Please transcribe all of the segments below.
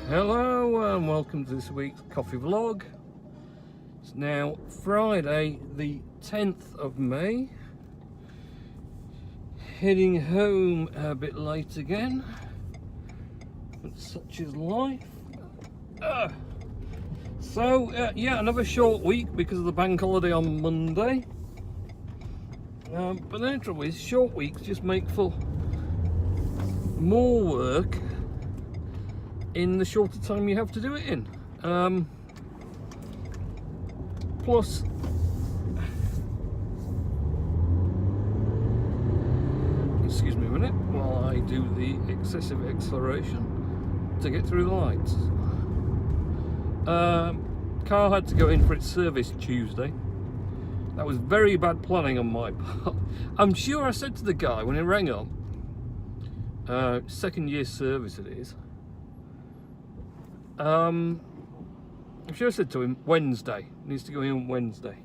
Hello and welcome to this week's coffee vlog. It's now Friday the 10th of May. Heading home a bit late again, but such is life. Yeah, another short week because of the bank holiday on Monday. But the trouble is, short weeks just make for more work in the shorter time you have to do it in. Plus, excuse me a minute while I do the excessive acceleration to get through the lights. Car had to go in for its service Tuesday. That was very bad planning on my part. I'm sure I said to the guy when he rang up, second year service it is. I'm sure I said to him Wednesday, needs to go in on Wednesday.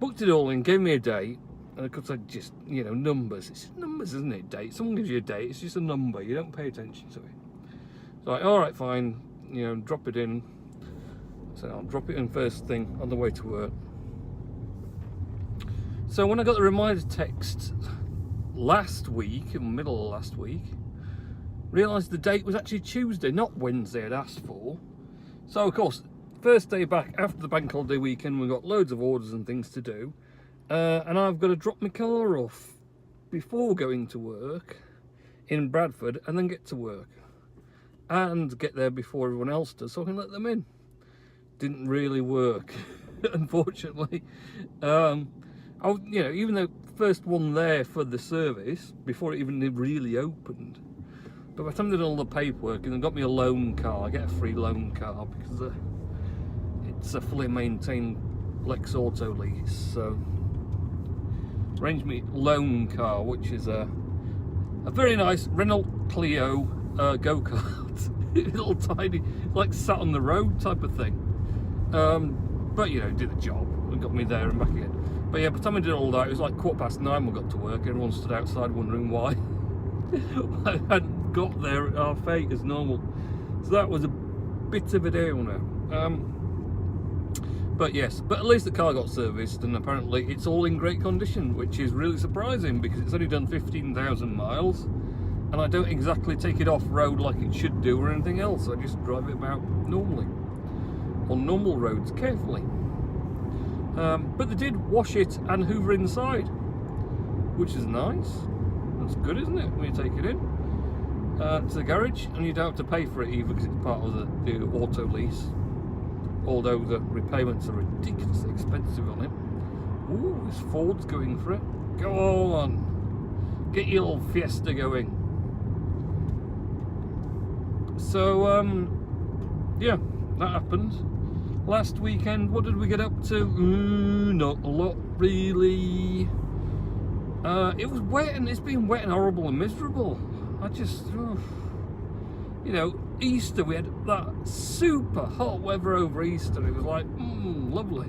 Booked it all in, gave me a date, and of course I just, numbers. It's just numbers, isn't it? Date. Someone gives you a date, it's just a number. You don't pay attention to it. So all right, fine. Drop it in. So I'll drop it in first thing on the way to work. So when I got the reminder text last week, in the middle of last week, realised the date was actually Tuesday, not Wednesday I'd asked for. So of course, first day back after the bank holiday weekend, we've got loads of orders and things to do. And I've got to drop my car off before going to work in Bradford and then get to work. And get there before everyone else does, so I can let them in. Didn't really work, unfortunately. Even though first one there for the service before it even really opened. But by the time I did all the paperwork and they got me a loan car, I get a free loan car because it's a fully maintained Lex Auto lease. So arranged me loan car, which is a very nice Renault Clio go-kart. Little tiny, like sat on the road type of thing. But did the job and got me there and back again. But yeah, by the time I did all that, it was like 9:15 we got to work. Everyone stood outside wondering why I hadn't got there at 8:30 as normal. So that was a bit of a downer. But yes, but at least the car got serviced and apparently it's all in great condition, which is really surprising because it's only done 15,000 miles. And I don't exactly take it off road like it should do or anything else. I just drive it about normally on normal roads carefully. But they did wash it and hoover inside, which is nice. That's good, isn't it? When you take it in to the garage, and you don't have to pay for it either because it's part of the auto lease. Although the repayments are ridiculously expensive on it. Ooh, this Ford's going for it. Go on, get your little Fiesta going. So, yeah, that happened. Last weekend, what did we get up to? Not a lot, really. It was wet, and it's been wet and horrible and miserable. I just, Easter, we had that super hot weather over Easter. It was like, lovely.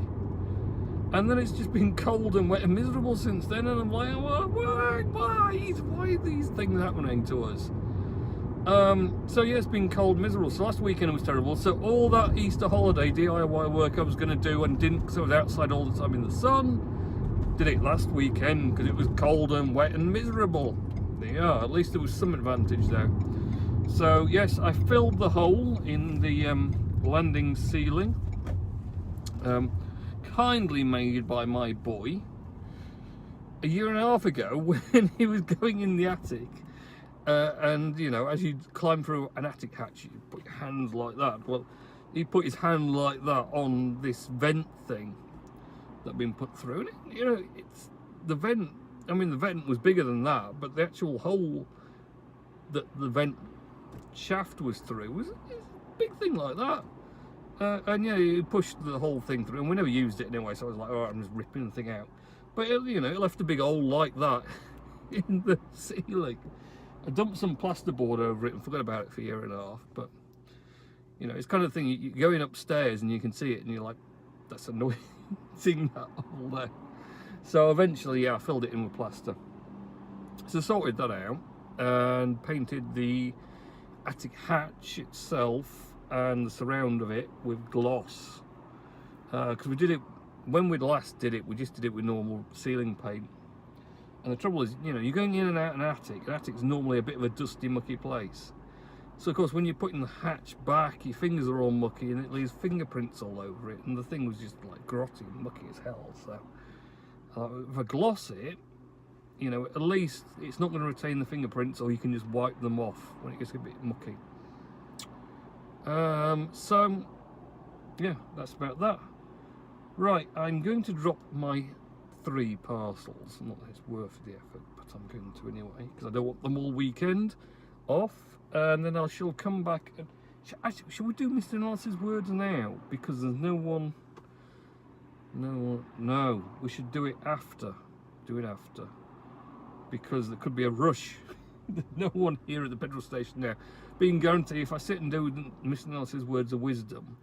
And then it's just been cold and wet and miserable since then, and I'm like, why are these things happening to us? So yeah, it's been cold, miserable. So last weekend it was terrible. So all that Easter holiday DIY work I was going to do and didn't because I was outside all the time in the sun, did it last weekend because it was cold and wet and miserable. Yeah, at least there was some advantage there. So yes, I filled the hole in the landing ceiling, kindly made by my boy a year and a half ago when he was going in the attic. And as you climb through an attic hatch, you put your hands like that. Well, he put his hand like that on this vent thing that had been put through, and it's the vent. I mean, the vent was bigger than that, but the actual hole that the vent shaft was through was a big thing like that. And yeah, he pushed the whole thing through, and we never used it anyway. So I was like, all right, I'm just ripping the thing out. But it left a big hole like that in the ceiling. I dumped some plasterboard over it and forgot about it for a year and a half, but it's kind of thing, you go in upstairs and you can see it and you're like, that's annoying, seeing that hole there. So eventually, yeah, I filled it in with plaster. So sorted that out and painted the attic hatch itself and the surround of it with gloss, because we did it when we last did it. We just did it with normal ceiling paint, and the trouble is, you know, you're going in and out an attic's normally a bit of a dusty, mucky place. So of course when you're putting the hatch back, your fingers are all mucky and it leaves fingerprints all over it, and the thing was just like grotty and mucky as hell. So if I gloss it, you know, at least it's not going to retain the fingerprints, or you can just wipe them off when it gets a bit mucky. So yeah, that's about that. Right, I'm going to drop my 3 parcels. Not that it's worth the effort, but I'm going to anyway, because I don't want them all weekend off. And then I shall come back and shall we do Mr. Analysis words now? Because there's no one. No, we should do it after. Do it after, because there could be a rush. There's no one here at the petrol station now. Being guaranteed, if I sit and do Mr. Analysis words of wisdom,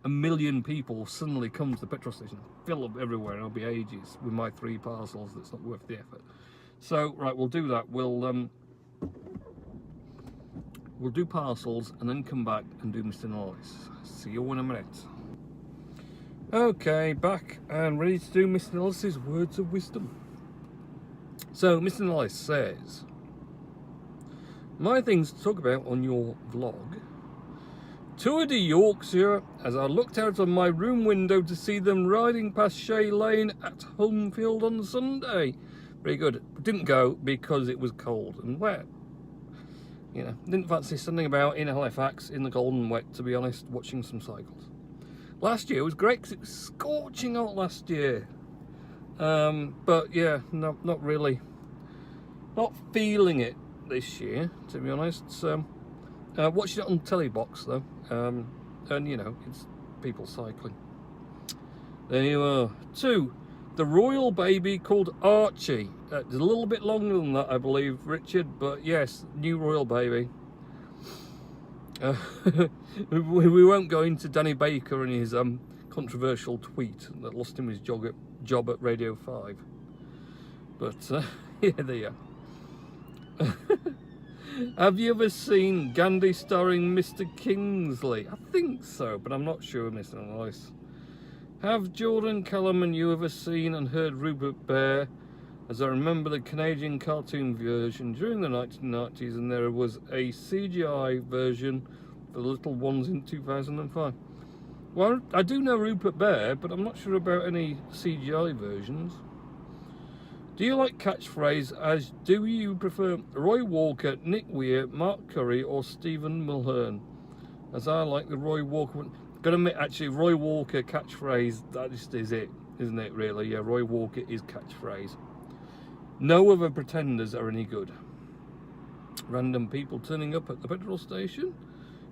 1 million people suddenly come to the petrol station, fill up everywhere, and I'll be ages with my 3 parcels. That's not worth the effort. So right, we'll do that. We'll do parcels and then come back and do Mr. Analysis. See you in a minute. Okay, back and ready to do Mr. Analysis words of wisdom. So Mr. Analysis says, my things to talk about on your vlog: Tour de Yorkshire, as I looked out of my room window to see them riding past Shay Lane at Homefield on Sunday. Very good. Didn't go because it was cold and wet. You know, didn't fancy standing about in Halifax in the cold and wet, to be honest, watching some cycles. Last year was great because it was scorching hot last year. But yeah, not really. Not feeling it this year, to be honest. So, watching it on telly box though. And you know, it's people cycling. There you are. 2, the royal baby called Archie. It's a little bit longer than that, I believe, Richard, but yes, new royal baby. We won't go into Danny Baker and his controversial tweet that lost him his job at Radio 5. But yeah, there you are. Have you ever seen Gandhi starring Mr. Kingsley? I think so, but I'm not sure, Mr. Analysis. Have Jordan Callum and you ever seen and heard Rupert Bear? As I remember the Canadian cartoon version during the 1990s, and there was a CGI version for the little ones in 2005. Well, I do know Rupert Bear, but I'm not sure about any CGI versions. Do you like catchphrase? As do you prefer Roy Walker, Nick Weir, Mark Curry, or Stephen Mulhern? As I like the Roy Walker one. Gotta admit, actually, Roy Walker catchphrase, that just is it, isn't it, really? Yeah, Roy Walker is catchphrase. No other pretenders are any good. Random people turning up at the petrol station.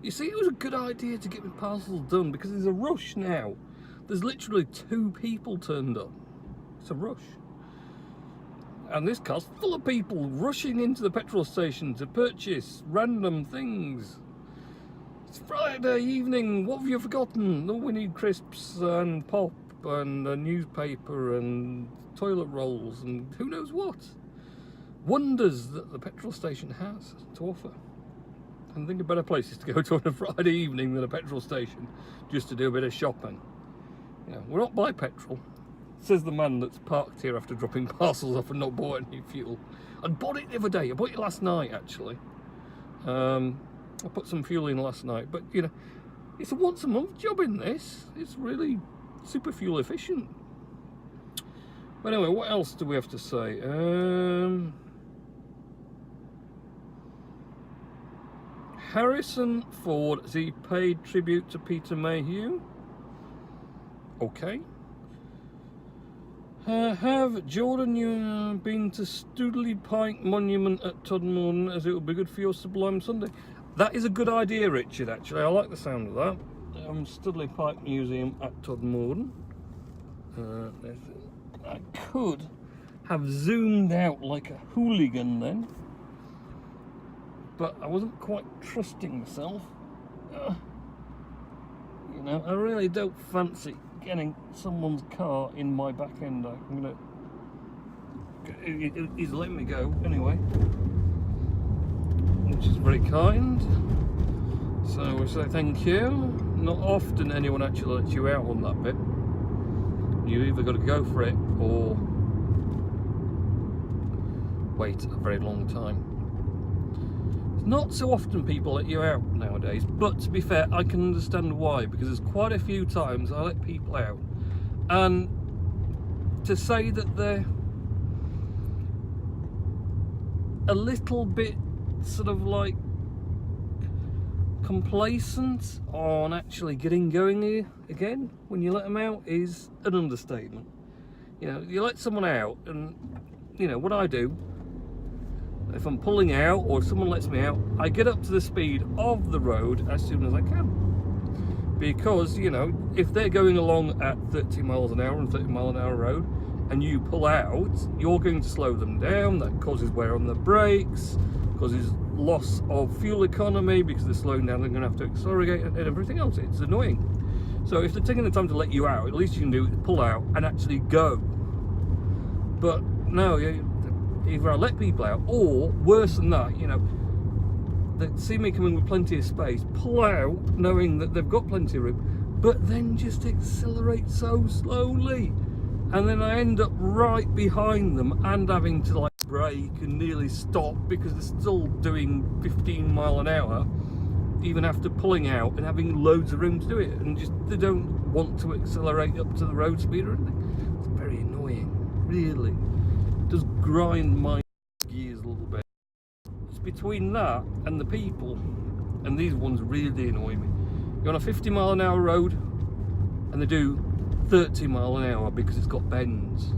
You see, it was a good idea to get my parcels done because there's a rush now. There's literally 2 people turned up. It's a rush. And this car's full of people rushing into the petrol station to purchase random things. It's Friday evening, what have you forgotten? Oh, we need crisps and pop and a newspaper and toilet rolls and who knows what. Wonders that the petrol station has to offer. And think of better places to go to on a Friday evening than a petrol station just to do a bit of shopping. You know, we're not by petrol, says the man that's parked here after dropping parcels off and not bought any fuel. I bought it the other day. I bought it last night actually. I put some fuel in last night, but you know, it's a once a month job in this. It's really super fuel efficient. But anyway, what else do we have to say? Harrison Ford, has he paid tribute to Peter Mayhew? Okay. Have Jordan you been to Stoodley Pike Monument at Todmorden, as it would be good for your Sublime Sunday? That is a good idea, Richard, actually. I like the sound of that. Stoodley Pike Museum at Todmorden. I could have zoomed out like a hooligan then, but I wasn't quite trusting myself. You know, I really don't fancy getting someone's car in my back end. I'm gonna. He's letting me go anyway. which is very kind. So we say thank you. Not often anyone actually lets you out on that bit. You either got to go for it or wait a very long time. Not so often people let you out nowadays, but to be fair, I can understand why, because there's quite a few times I let people out, and to say that they're a little bit sort of like complacent on actually getting going again when you let them out is an understatement. You know, you let someone out, and you know what I do. If I'm pulling out or if someone lets me out, I get up to the speed of the road as soon as I can. Because, you know, if they're going along at 30 miles an hour on 30 mile an hour road and you pull out, you're going to slow them down. That causes wear on the brakes, causes loss of fuel economy because they're slowing down, they're going to have to accelerate and everything else. It's annoying. So if they're taking the time to let you out, at least you can do is pull out and actually go. But no, either I let people out, or worse than that, you know, they see me coming with plenty of space, pull out knowing that they've got plenty of room, but then just accelerate so slowly, and then I end up right behind them and having to like brake and nearly stop because they're still doing 15 mile an hour even after pulling out and having loads of room to do it, and just they don't want to accelerate up to the road speed or anything. It's very annoying, really. Does grind my gears a little bit. It's between that and the people, and these ones really annoy me. You're on a 50 mile an hour road and they do 30 mile an hour because it's got bends,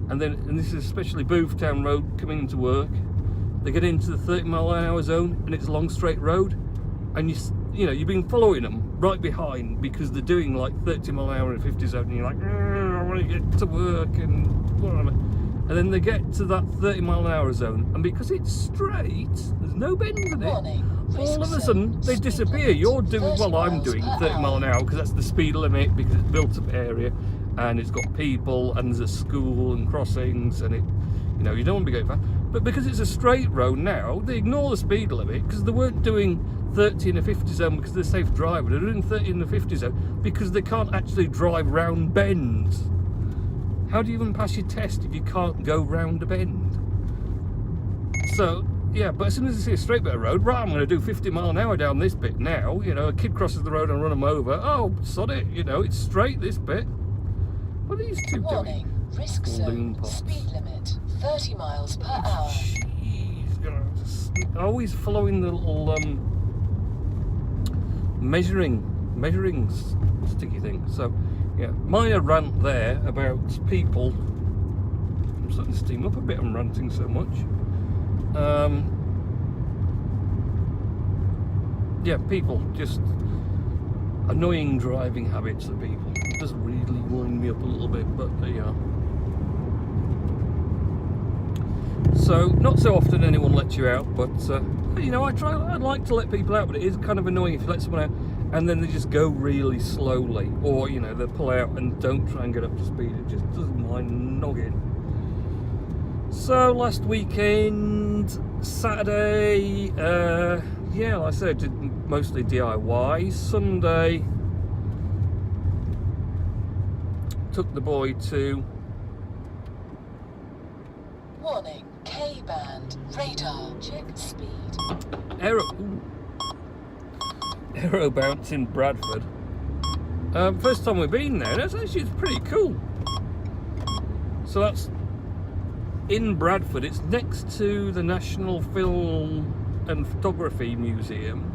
and this is especially Boothtown Road coming into work, they get into the 30 mile an hour zone and it's a long straight road, and you know you've been following them right behind because they're doing like 30 mile an hour in 50 zone, and you're like, I want to get to work and whatever. And then they get to that 30 mile an hour zone, and because it's straight, there's no bends in it, all of a sudden they disappear. You're doing, well, I'm doing 30 mile an hour because that's the speed limit, because it's built up area and it's got people and there's a school and crossings, and it, you know, you don't want to be going fast. But because it's a straight road now, they ignore the speed limit because they weren't doing 30 in a 50 zone because they're safe driver. They're doing 30 in the 50 zone because they can't actually drive round bends. How do you even pass your test if you can't go round a bend? So, yeah, but as soon as I see a straight bit of road, right, I'm going to do 50 mile an hour down this bit now. You know, a kid crosses the road and run them over. Oh, sod it, you know, it's straight, this bit. What are these two doing? Risk zone, speed limit, 30 miles per hour. Jeez, you know, just always following the little measuring sticky thing. So, yeah, minor rant there about people. I'm starting to steam up a bit, I'm ranting so much. Yeah, people, just annoying driving habits of people. It does really wind me up a little bit, but there you are. So, not so often anyone lets you out, but you know, I'd like to let people out, but it is kind of annoying if you let someone out and then they just go really slowly, or you know, they pull out and don't try and get up to speed. It just doesn't mind noggin. So last weekend, Saturday, yeah, like I said, did mostly DIY. Sunday, took the boy to... Warning, K-band, radar, check speed. Aero bounce in Bradford. First time we've been there, that's actually pretty cool. So that's in Bradford. It's next to the National Film and Photography Museum,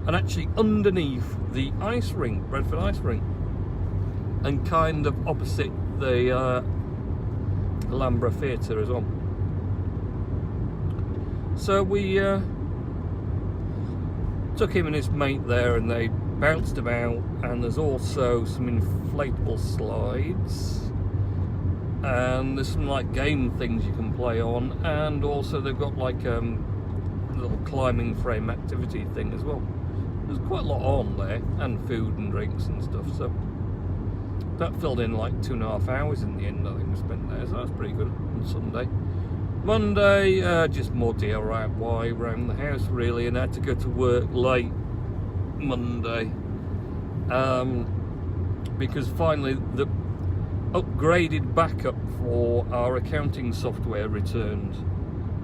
and actually underneath the ice rink, Bradford ice rink, and kind of opposite the Alhambra Theatre as well. So we took him and his mate there, and they bounced about, and there's also some inflatable slides, and there's some like game things you can play on, and also they've got like a little climbing frame activity thing as well. There's quite a lot on there, and food and drinks and stuff, so that filled in like 2.5 hours in the end, I think we spent there, so that's pretty good on Sunday. Monday, just more DIY around the house really, and I had to go to work late Monday because finally the upgraded backup for our accounting software returned.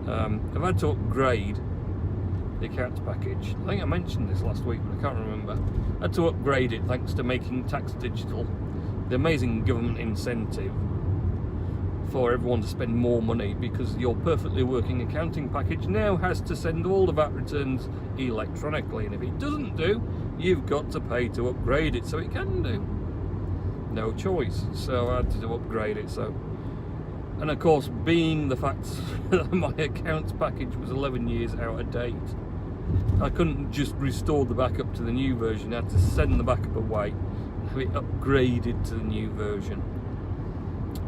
I've had to upgrade the accounts package. I think I mentioned this last week, but I can't remember. I had to upgrade it thanks to Making Tax Digital, the amazing government incentive for everyone to spend more money, because your perfectly working accounting package now has to send all the VAT returns electronically, and if it doesn't do, you've got to pay to upgrade it so it can do. No choice. So I had to upgrade it. So, and of course, being the fact that my accounts package was 11 years out of date, I couldn't just restore the backup to the new version. I had to send the backup away and have it upgraded to the new version.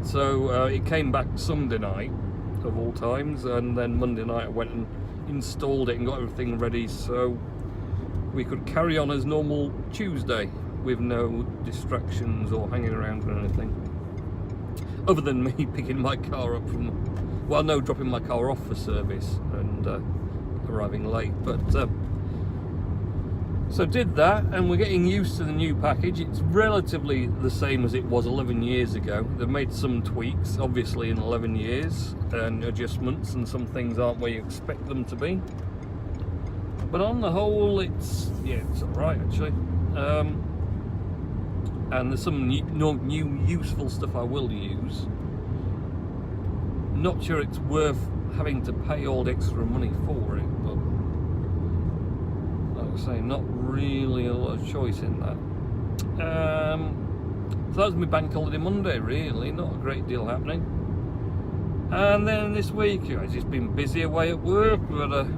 So it came back Sunday night, of all times, and then Monday night I went and installed it and got everything ready so we could carry on as normal Tuesday with no distractions or hanging around or anything. Other than me picking my car up from, well, no, dropping my car off for service and arriving late. But so did that, and we're getting used to the new package. It's relatively the same as it was 11 years ago. They've made some tweaks, obviously, in 11 years, and adjustments, and some things aren't where you expect them to be. But on the whole, it's alright actually. And there's some new useful stuff I will use. Not sure it's worth having to pay all the extra money for it, but like I say, not really a lot of choice in that. So that was my bank holiday Monday, really, not a great deal happening. And then this week, I've just been busy away at work, but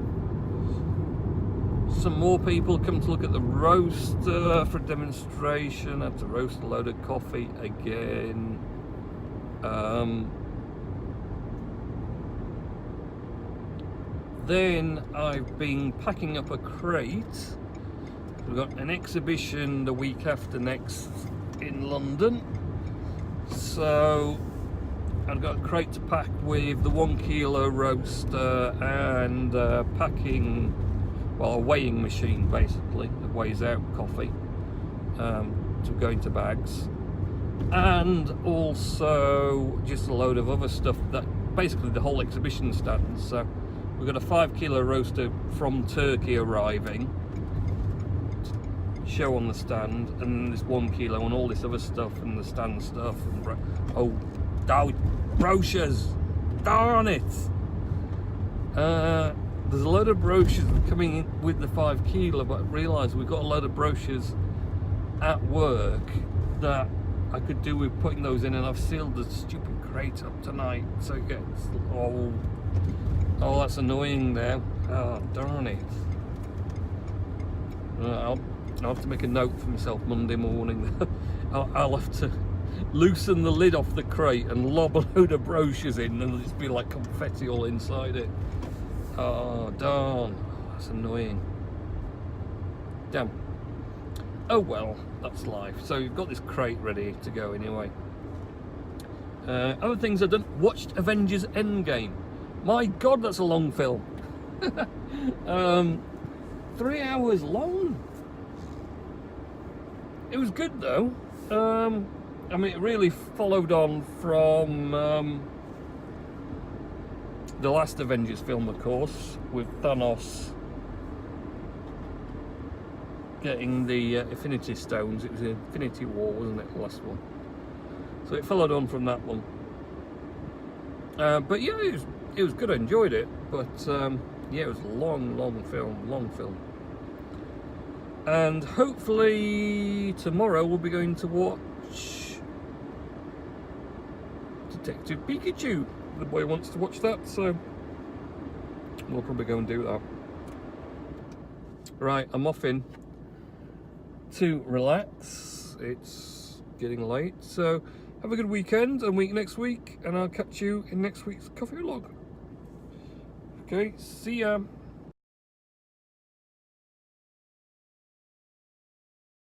some more people come to look at the roaster for a demonstration. I had to roast a load of coffee again. Then I've been packing up a crate. We've got an exhibition the week after next in London, so I've got a crate to pack with the 1 kilo roaster and packing, well, a weighing machine basically that weighs out coffee to go into bags, and also just a load of other stuff, that basically the whole exhibition stand. So we've got a 5 kilo roaster from Turkey arriving to show on the stand, and this 1 kilo and all this other stuff and the stand stuff and brochures, darn it. There's a load of brochures coming in with the 5 kilo, but I realised we've got a load of brochures at work that I could do with putting those in, and I've sealed the stupid crate up tonight, so it gets oh, that's annoying now. Oh, darn it. I'll have to make a note for myself Monday morning. I'll have to loosen the lid off the crate and lob a load of brochures in, and it'll just be like confetti all inside it. Oh, darn. That's annoying. Damn. Oh well, that's life. So you've got this crate ready to go anyway. Other things I've done. Watched Avengers Endgame. My God, that's a long film. 3 hours long. It was good though. I mean, it really followed on from the last Avengers film, of course, with Thanos getting the Infinity Stones. It was Infinity War, wasn't it, the last one? So it followed on from that one. But yeah, it was good. I enjoyed it. But yeah, it was a long film. And hopefully tomorrow we'll be going to watch Detective Pikachu. The boy wants to watch that, so we'll probably go and do that. Right, I'm off in to relax. It's getting late, so have a good weekend and week next week, and I'll catch you in next week's coffee vlog. Okay, see ya.